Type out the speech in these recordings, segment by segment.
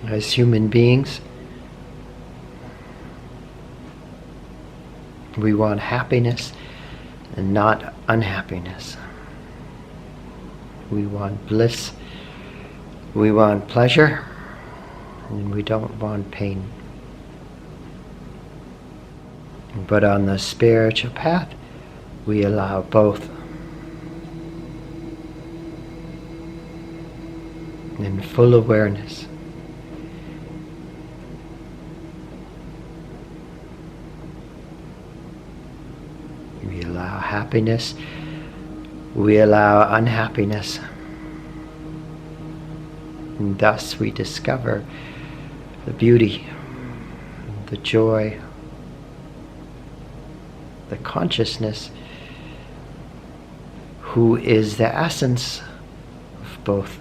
As human beings, we want happiness and not unhappiness. We want bliss, we want pleasure, and we don't want pain. But on the spiritual path, we allow both. In full awareness. We allow happiness, we allow unhappiness. And thus we discover the beauty, the joy, the consciousness, who is the essence of both.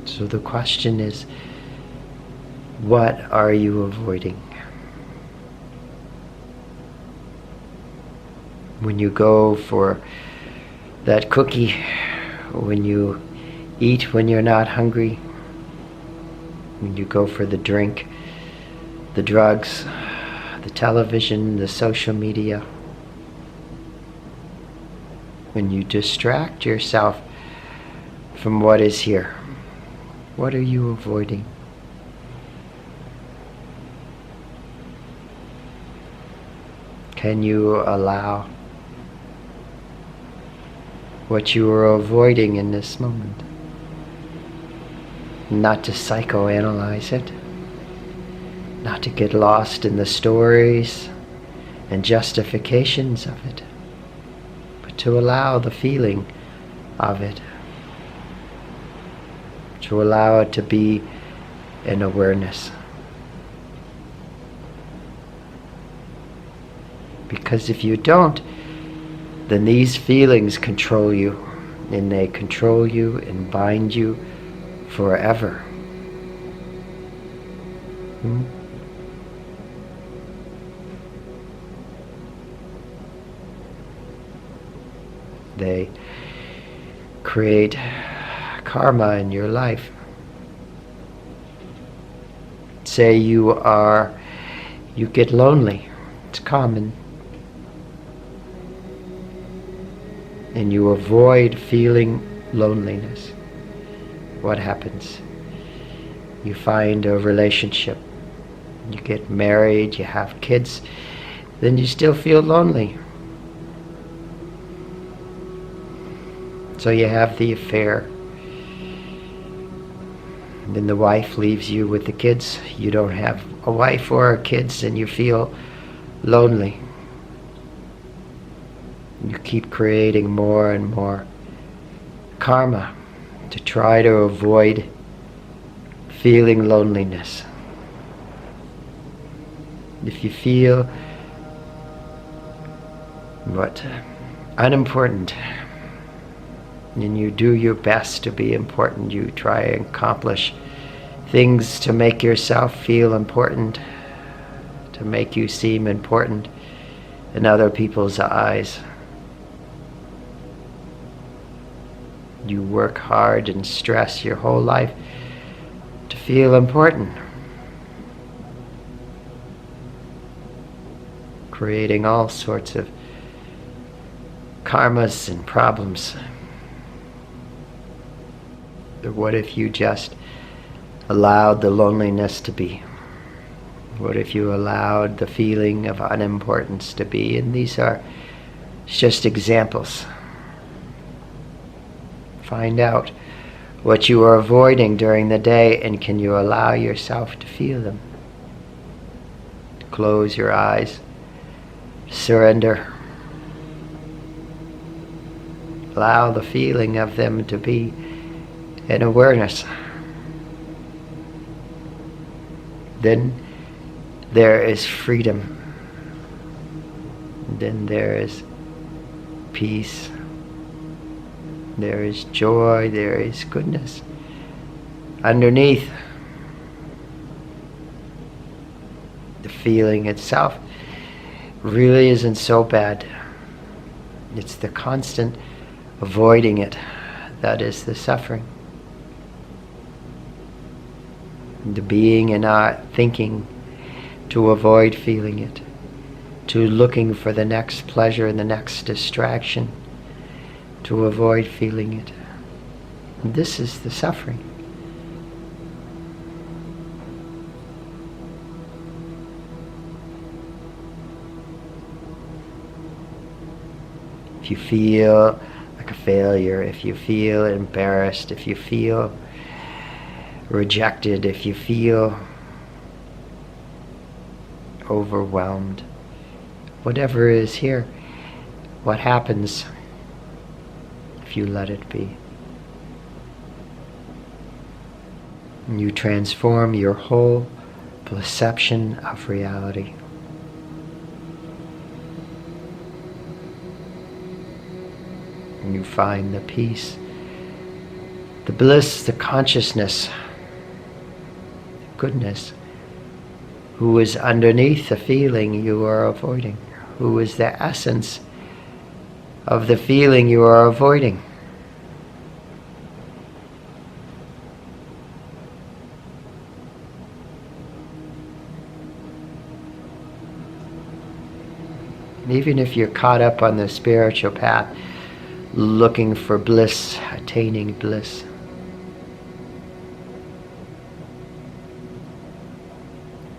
So the question is, what are you avoiding? When you go for that cookie, when you eat when you're not hungry, when you go for the drink, the drugs, the television, the social media, when you distract yourself from what is here, what are you avoiding? Can you allow what you are avoiding in this moment? Not to psychoanalyze it, not to get lost in the stories and justifications of it, but to allow the feeling of it, to allow it to be an awareness. Because if you don't, then these feelings control you, and they control you and bind you forever. They create karma in your life. Say you get lonely. It's common. And you avoid feeling loneliness. What happens? You find a relationship. You get married, you have kids, then you still feel lonely. So you have the affair. Then the wife leaves you with the kids. You don't have a wife or kids and you feel lonely. You keep creating more and more karma to try to avoid feeling loneliness. If you feel unimportant, and you do your best to be important, you try and accomplish things to make yourself feel important, to make you seem important in other people's eyes. You work hard and stress your whole life to feel important, creating all sorts of karmas and problems. But what if you just allowed the loneliness to be? What if you allowed the feeling of unimportance to be? And these are just examples. Find out what you are avoiding during the day, and can you allow yourself to feel them? Close your eyes, surrender. Allow the feeling of them to be an awareness. Then there is freedom. Then there is peace. There is joy, there is goodness. Underneath, the feeling itself really isn't so bad. It's the constant avoiding it, that is the suffering. The being and not thinking to avoid feeling it, to looking for the next pleasure and the next distraction, to avoid feeling it. This is the suffering. If you feel like a failure, if you feel embarrassed, if you feel rejected, if you feel overwhelmed, whatever is here, what happens if you let it be? And you transform your whole perception of reality. And you find the peace, the bliss, the consciousness, the goodness, who is underneath the feeling you are avoiding, who is the essence of the feeling you are avoiding. And even if you're caught up on the spiritual path, looking for bliss, attaining bliss,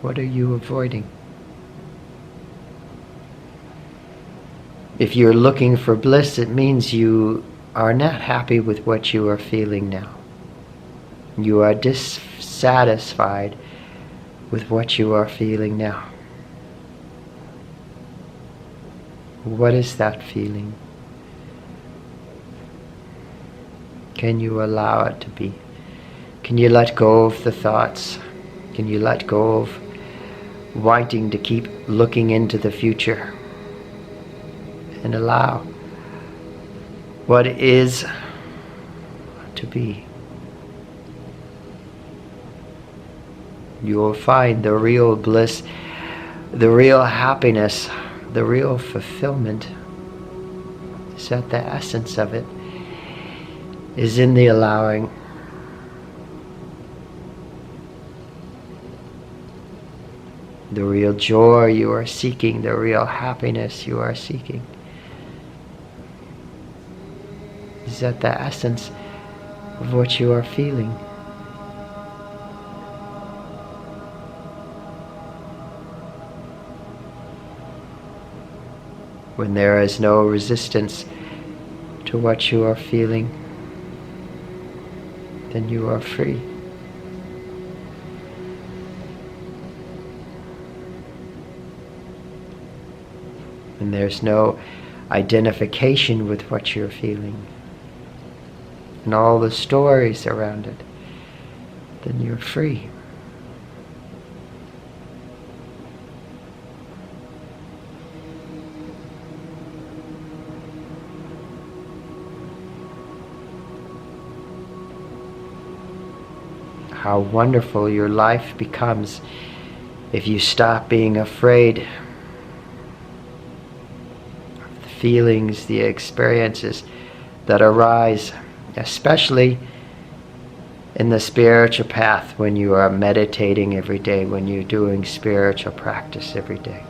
what are you avoiding? If you're looking for bliss, it means you are not happy with what you are feeling now. You are dissatisfied with what you are feeling now. What is that feeling? Can you allow it to be? Can you let go of the thoughts? Can you let go of wanting to keep looking into the future? And allow what is to be. You will find the real bliss, the real happiness, the real fulfillment is at the essence of it, is in the allowing. The real joy you are seeking, the real happiness you are seeking, is at the essence of what you are feeling. When there is no resistance to what you are feeling, then you are free. When there's no identification with what you're feeling and all the stories around it, then you're free. How wonderful your life becomes if you stop being afraid of the feelings, the experiences that arise, especially in the spiritual path, when you are meditating every day, when you're doing spiritual practice every day.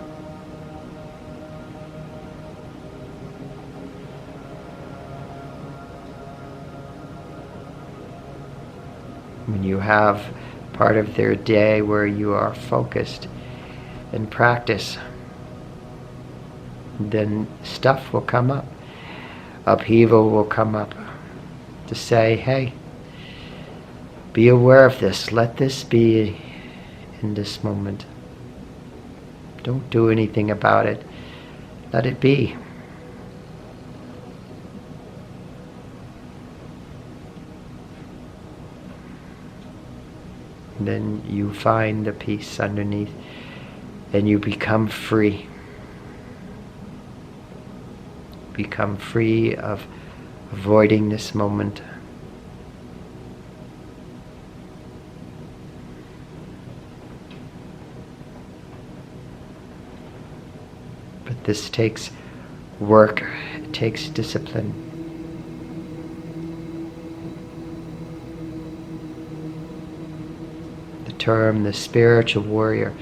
When you have part of their day where you are focused in practice, then stuff will come up. Upheaval will come up to say, hey, be aware of this. Let this be in this moment. Don't do anything about it. Let it be. Then you find the peace underneath and you become free. Become free of avoiding this moment. But this takes work, it takes discipline. term, the spiritual warrior,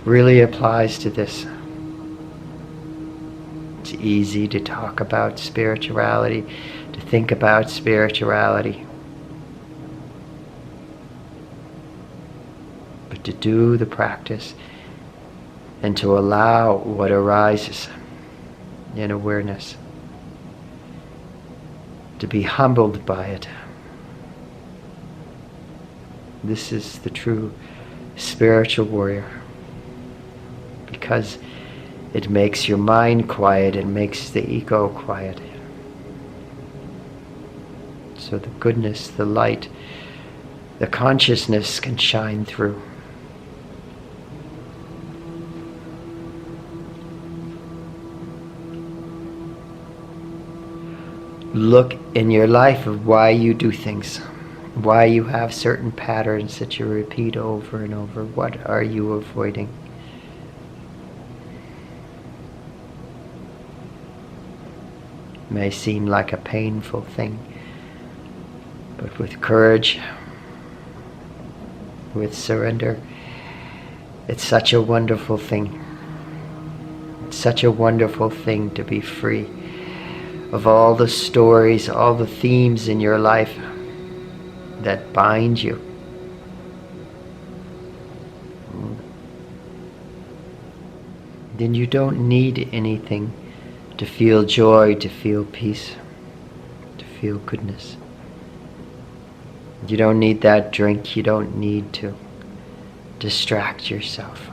really applies to this. It's easy to talk about spirituality, to think about spirituality. But to do the practice and to allow what arises in awareness, to be humbled by it. This is the true spiritual warrior, because it makes your mind quiet, it makes the ego quiet. So the goodness, the light, the consciousness can shine through. Look in your life of why you do things, why you have certain patterns that you repeat over and over. What are you avoiding? It may seem like a painful thing, but with courage, with surrender, it's such a wonderful thing. It's such a wonderful thing to be free of all the stories, all the themes in your life that bind you. Then you don't need anything to feel joy, to feel peace, to feel goodness. You don't need that drink, you don't need to distract yourself.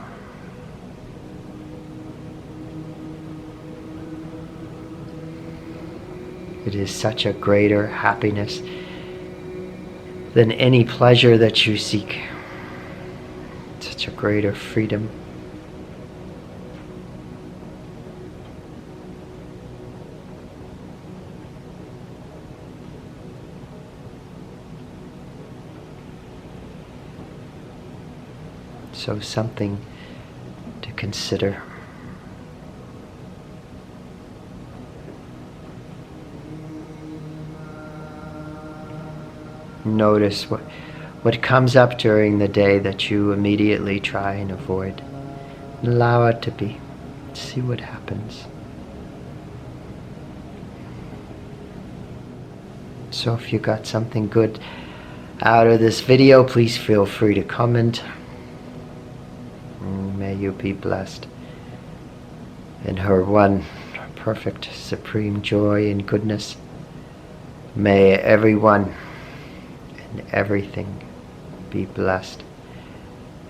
It is such a greater happiness than any pleasure that you seek. Such a greater freedom. So something to consider. Notice what comes up during the day that you immediately try and avoid. Allow it to be. See what happens. So if you got something good out of this video, please feel free to comment. May you be blessed in her one perfect supreme joy and goodness. May everyone and everything be blessed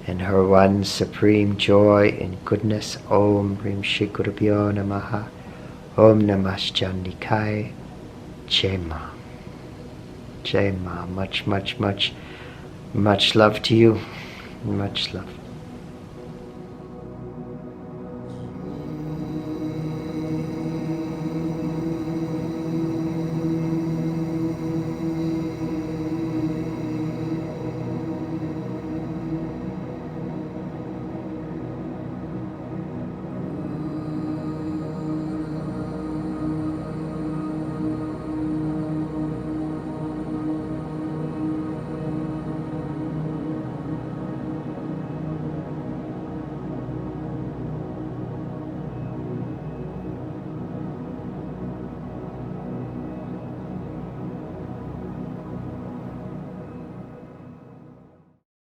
in her one supreme joy and goodness. Om Rim Shri Gurubhyo Namaha. Om Namaskar. Jai Ma. Jai Ma. Much, much, much, much love to you. Much love.